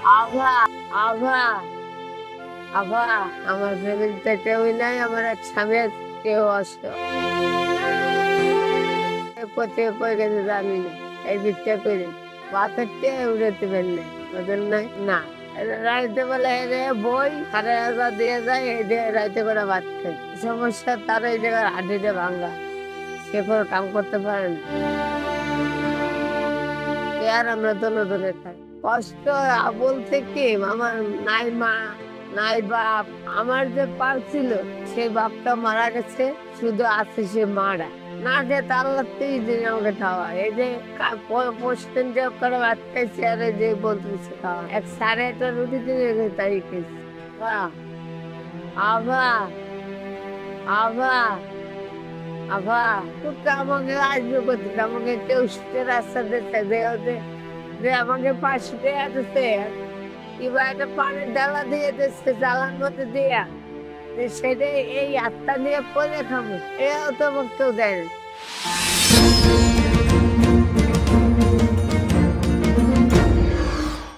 আভা, আভা, আভা, আমার ফ্যামিলিতে কেউই নাই, আমার এক স্বামী আছে, কেউ আসতো কোথায় কই গেছে জানি না। এই ভিক্ষা করে বাতারতে উড়াতে পারলে ওদের নাই না। রাইতে বেলা রে বই ১,৫০০ দিয়ে যায়, এই দিয়ে রাইতে করে ভাত খাই। সমস্যা তার এই জায়গার হাঁটিতে ভাঙ্গা, সে কোনো কাম করতে পারে না। আর আমরা দলে দলে খাই। কষ্ট বলতে কি, আমার নাই মা নাই বাপ। আমার যে পালছিল সেই বাপটা মারা গেছে, শুধু আছে সে মারা। না যে আল্লাহ ৩০ দিন আমাকে খাওয়া, এই যে পোস্টেন যে করে ভাত খাইছি, আর এই যে বলতেছে খাওয়া, ১ সাড়ে ১টা রুটি দিয়ে তাই খেয়েছি। আভা, আভা, আভা, তুই আমাকে আসবে কোথায়? আমাকে কেউ রাস্তা দিতে দেওয়া যে আমাকে ৫০০ টাকা দিচ্ছে, কিংবা একটা পানির ডালা দিয়ে দিচ্ছে জ্বালার মধ্যে দিয়া, সেটাই এই আত্মা নিয়ে পরে খাবো, এও তো আমাকে কেউ দেয় না।